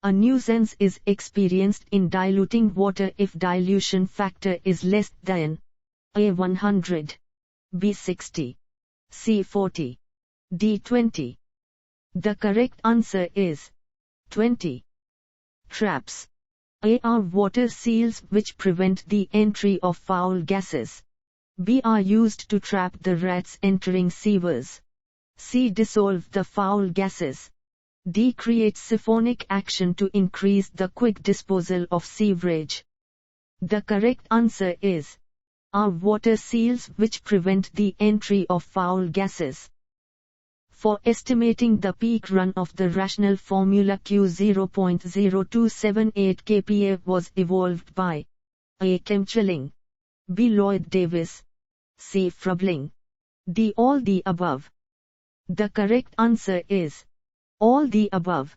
A nuisance is experienced in diluting water if dilution factor is less than A 100, B 60, C 40, D 20. The correct answer is 20. Traps. A are water seals which prevent the entry of foul gases. B are used to trap the rats entering sewers. C dissolve the foul gases. D create siphonic action to increase the quick disposal of sewage. The correct answer is are water seals which prevent the entry of foul gases. For estimating the peak run of the rational formula Q 0.0278 kPa was evolved by A. Kjedahl, B. Lloyd Davis, C. Frobling, D. all the above. The correct answer is all the above.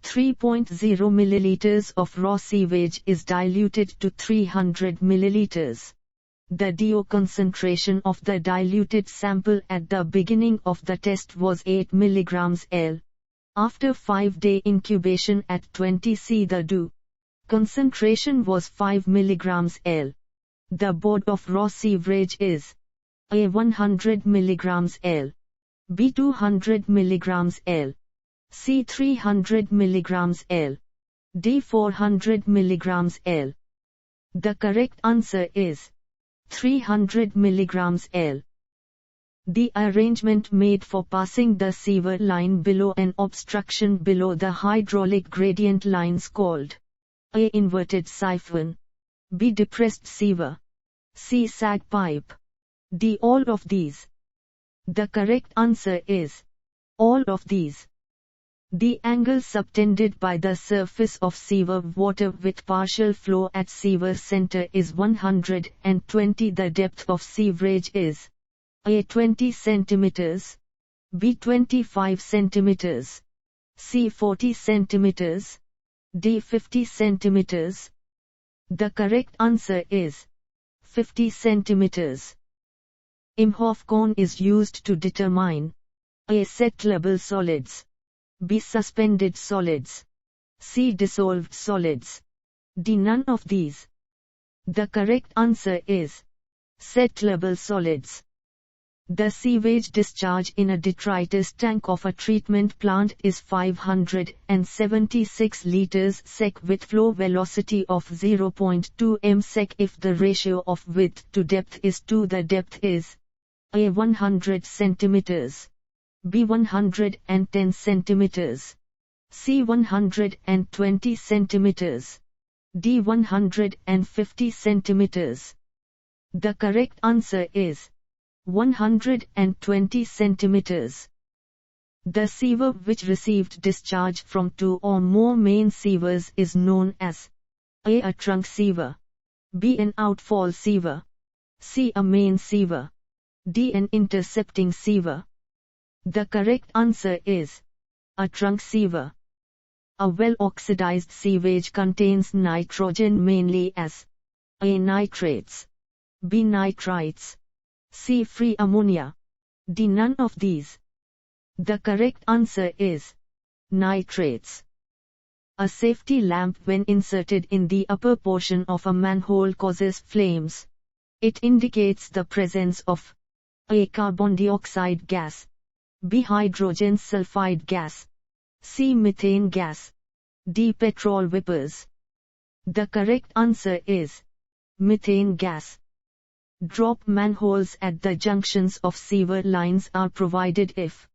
3.0 milliliters of raw sewage is diluted to 300 milliliters. The DO concentration of the diluted sample at the beginning of the test was 8 mg L. After 5-day incubation at 20 C the DO concentration was 5 mg L. The board of raw sewage is A 100 mg L, B 200 mg L, C 300 mg L, D 400 mg L. The correct answer is 300 mg L. The arrangement made for passing the sewer line below an obstruction below the hydraulic gradient lines called A. Inverted siphon, B. Depressed sewer, C. sag pipe, D. all of these. The correct answer is all of these. The angle subtended by the surface of sewer water with partial flow at sewer center is 120. The depth of sewage is A. 20 cm, B. 25 cm, C. 40 cm, D. 50 cm. The correct answer is 50 cm. Imhoff cone is used to determine A. settleable solids, B. suspended solids, C. dissolved solids, D. none of these. The correct answer is settleable solids. The sewage discharge in a detritus tank of a treatment plant is 576 liters sec with flow velocity of 0.2 m sec if the ratio of width to depth is 2. The depth is A. 100 centimeters, B. 110 centimeters, C. 120 centimeters, D. 150 centimeters. The correct answer is 120 centimeters. The sewer which received discharge from 2 or more main sewers is known as A. trunk sewer, B. an outfall sewer, C. a main sewer, D. an intercepting sewer. The correct answer is a trunk sewer. A well-oxidized sewage contains nitrogen mainly as A. nitrates, B. nitrites, C. free ammonia, D. none of these. The correct answer is nitrates. A safety lamp when inserted in the upper portion of a manhole causes flames. It indicates the presence of A. carbon dioxide gas, B. hydrogen sulfide gas, C. methane gas, D. petrol vapors. The correct answer is methane gas. Drop manholes at the junctions of sewer lines are provided if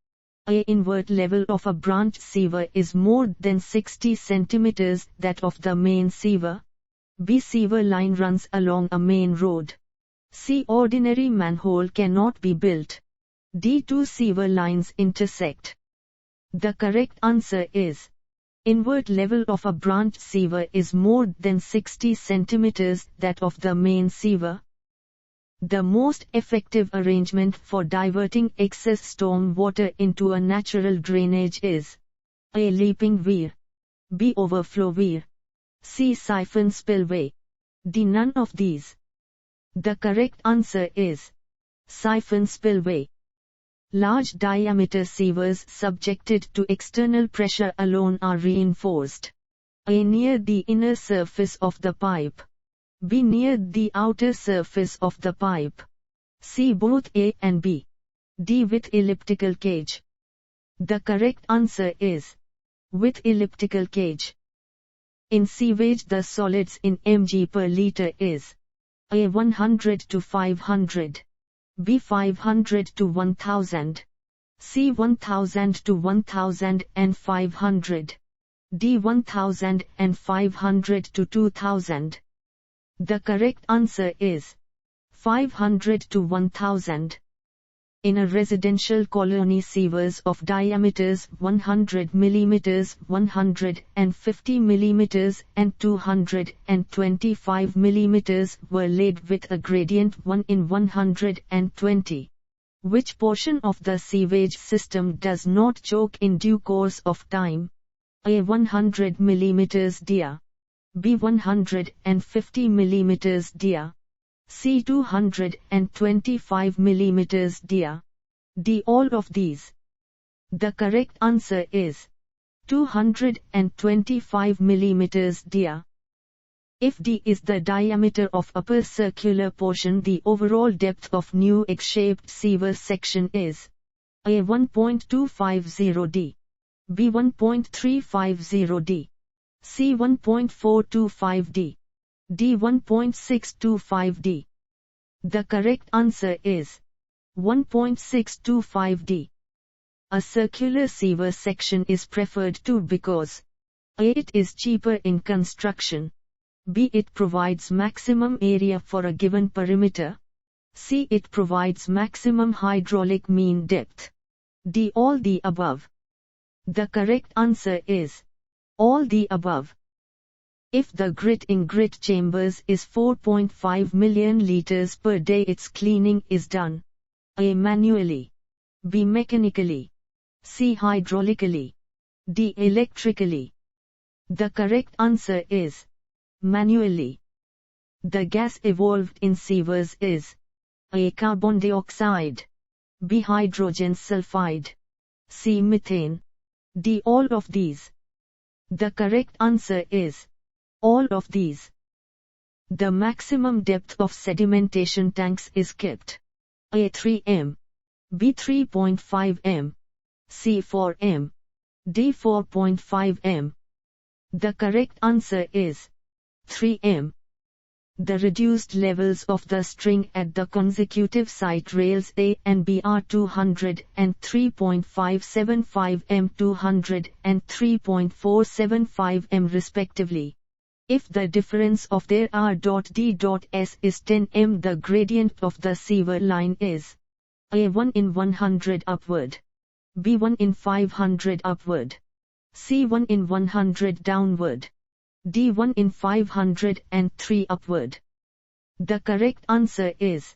A. invert level of a branch sewer is more than 60 cm that of the main sewer, B. sewer line runs along a main road, C. ordinary manhole cannot be built, D. two sewer lines intersect. The correct answer is invert level of a branch sewer is more than 60 cm that of the main sewer. The most effective arrangement for diverting excess storm water into a natural drainage is A. leaping weir, B. overflow weir, C. siphon spillway, D. none of these. The correct answer is siphon spillway. Large diameter sewers subjected to external pressure alone are reinforced. A. Near the inner surface of the pipe. B. Near the outer surface of the pipe. C. Both A and B. D. With elliptical cage. The correct answer is with elliptical cage. In sewage, the solids in mg per liter is A. 100 to 500, B. 500 to 1000, C. 1000 to 1500, D. 1500 to 2000. The correct answer is 500 to 1000. In a residential colony, sewers of diameters 100 mm, 150 mm, and 225 mm were laid with a gradient 1 in 120. Which portion of the sewage system does not choke in due course of time? A. 100 mm dia. B. 150 mm dia. C. 225 mm dia. D. All of these. The correct answer is 225 mm dia. If D is the diameter of upper circular portion, the overall depth of new egg-shaped sewer section is A. 1.250 d. B. 1.350 d. C. 1.425 d. D. 1.625 d. The correct answer is 1.625 d. A circular sewer section is preferred too because A. It is cheaper in construction. B. It provides maximum area for a given perimeter. C. It provides maximum hydraulic mean depth. D. All the above. The correct answer is all the above. If the grit in grit chambers is 4.5 million liters per day, its cleaning is done A. Manually, B. Mechanically, C. Hydraulically, D. Electrically. The correct answer is manually. The gas evolved in sewers is A. Carbon dioxide, B. Hydrogen sulfide, C. Methane, D. All of these. The correct answer is all of these. The maximum depth of sedimentation tanks is kept A. 3 m, B. 3.5 m, C. 4 m, D. 4.5 m. The correct answer is 3 m. The reduced levels of the string at the consecutive site rails A and B are 200 and 3.575 m, 200 and 3.475 m respectively. If the difference of their R.D.S is 10 m, the gradient of the sewer line is A. 1 in 100 upward, B. 1 in 500 upward, C. 1 in 100 downward, D. 1 in 503 upward. The correct answer is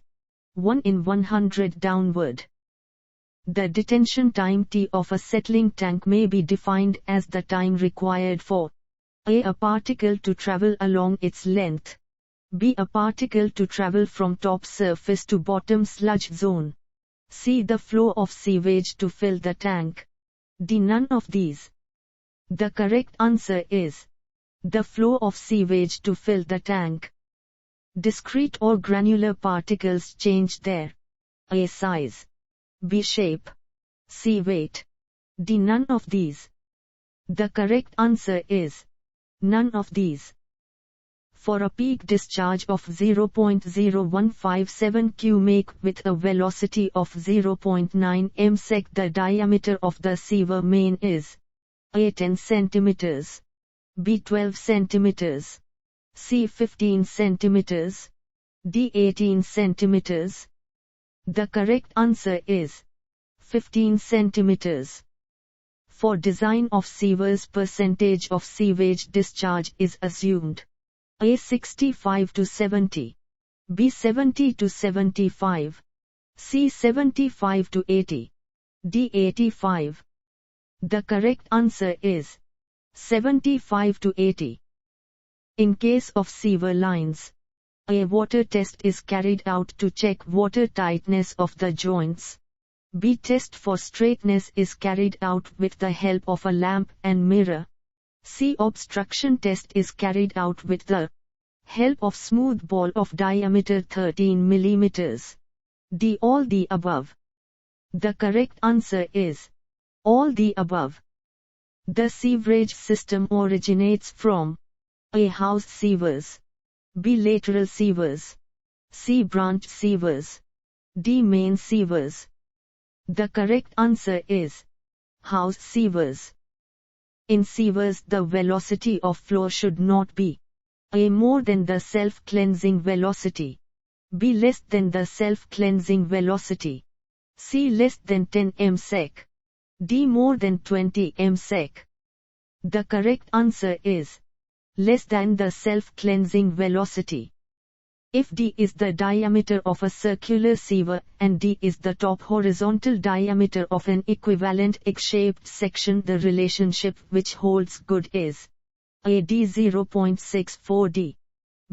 1 in 100 downward. The detention time T of a settling tank may be defined as the time required for A particle to travel along its length, B. A particle to travel from top surface to bottom sludge zone, C. The flow of sewage to fill the tank, D. None of these. The correct answer is the flow of sewage to fill the tank. Discrete or granular particles change their A. size, B. shape, C. weight, D. none of these. The correct answer is none of these. For a peak discharge of 0.0157 cubic with a velocity of 0.9 m/sec, the diameter of the sewer main is A. 10 cm, B. 12 cm, C. 15 cm, D. 18 cm. The correct answer is 15 cm. For design of sewers, percentage of sewage discharge is assumed A. 65 to 70, B. 70 to 75, C. 75 to 80, D. 85. The correct answer is 75 to 80. In case of sewer lines, a water test is carried out to check water tightness of the joints. B. Test for straightness is carried out with the help of a lamp and mirror. C. Obstruction test is carried out with the help of smooth ball of diameter 13 mm. D. All the above. The correct answer is all the above. The sewerage system originates from A. House sewers, B. Lateral sewers, C. Branch sewers, D. Main sewers. The correct answer is house sewers. In sewers, the velocity of flow should not be A. more than the self-cleansing velocity, B. less than the self-cleansing velocity, C. less than 10 ms, D. more than 20 ms. The correct answer is less than the self-cleansing velocity. If D is the diameter of a circular sewer and D is the top horizontal diameter of an equivalent egg-shaped section, the relationship which holds good is A. D 0.64 D,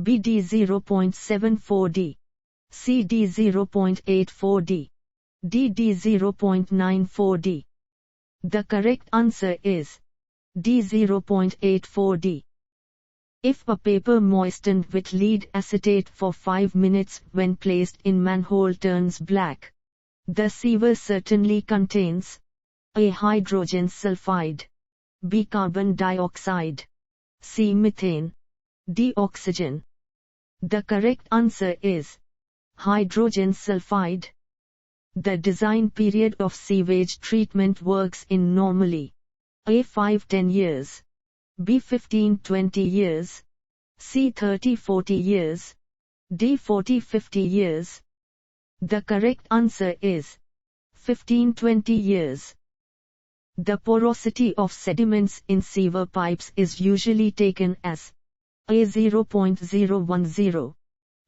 B. D 0.74 D, C. D 0.84 D, D. D 0.94 D. The correct answer is D 0.84 D. If a paper moistened with lead acetate for 5 minutes when placed in manhole turns black, the sewer certainly contains A. hydrogen sulfide, B. carbon dioxide, C. methane, D. oxygen. The correct answer is hydrogen sulfide. The design period of sewage treatment works in normally A. 5-10 years, B. 15-20 years, C. 30-40 years, D. 40-50 years. The correct answer is 15-20 years. The porosity of sediments in sewer pipes is usually taken as A. 0.010,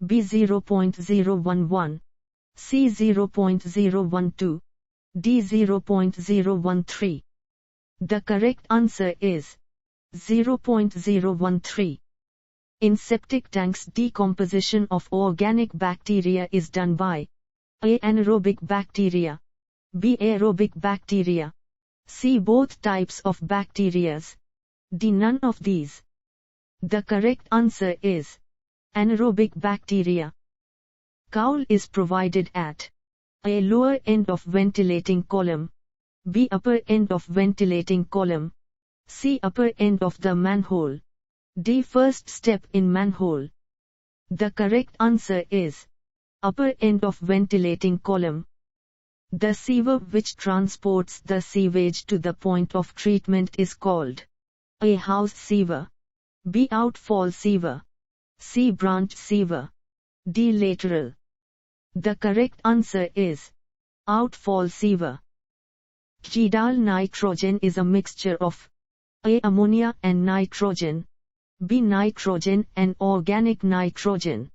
B. 0.011, C. 0.012, D. 0.013. The correct answer is 0.013. In septic tanks, decomposition of organic bacteria is done by A. anaerobic bacteria, B. aerobic bacteria, C. both types of bacteria, D. none of these. The correct answer is anaerobic bacteria. Cowl is provided at A. lower end of ventilating column, B. upper end of ventilating column, C. upper end of the manhole, D. first step in manhole. The correct answer is upper end of ventilating column. The sewer which transports the sewage to the point of treatment is called A. house sewer, B. outfall sewer, C. branch sewer, D. lateral. The correct answer is outfall sewer. Kjedahl nitrogen is a mixture of A. ammonia and nitrogen, B. nitrogen and organic nitrogen,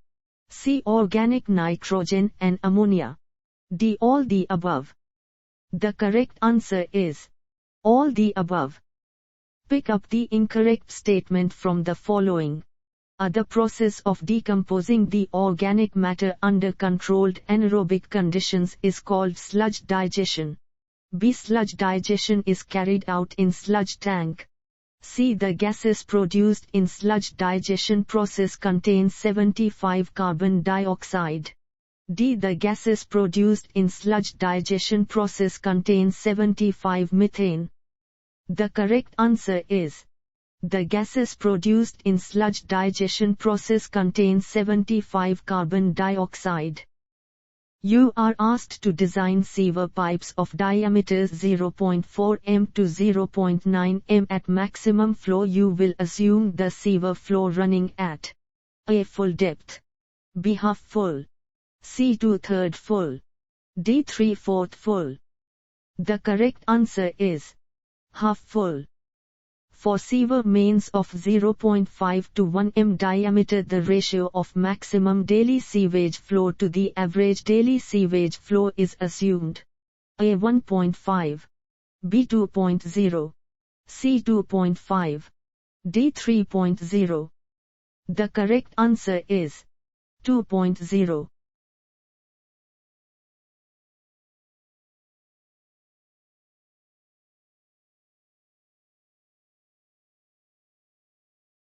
C. organic nitrogen and ammonia, D. all the above. The correct answer is all the above. Pick up the incorrect statement from the following. A. the process of decomposing the organic matter under controlled anaerobic conditions is called sludge digestion. B. sludge digestion is carried out in sludge tank. C. the gases produced in sludge digestion process contain 75 carbon dioxide. D. the gases produced in sludge digestion process contain 75 methane. The correct answer is the gases produced in sludge digestion process contain 75 carbon dioxide. You are asked to design sewer pipes of diameters 0.4 m to 0.9 m at maximum flow. You will assume the sewer flow running at A. full depth, B. half full, C. 2/3 full, D. 3/4 full. The correct answer is half full. For sewer mains of 0.5 to 1 m diameter, the ratio of maximum daily sewage flow to the average daily sewage flow is assumed A. 1.5, B. 2.0, C. 2.5, D. 3.0. The correct answer is 2.0.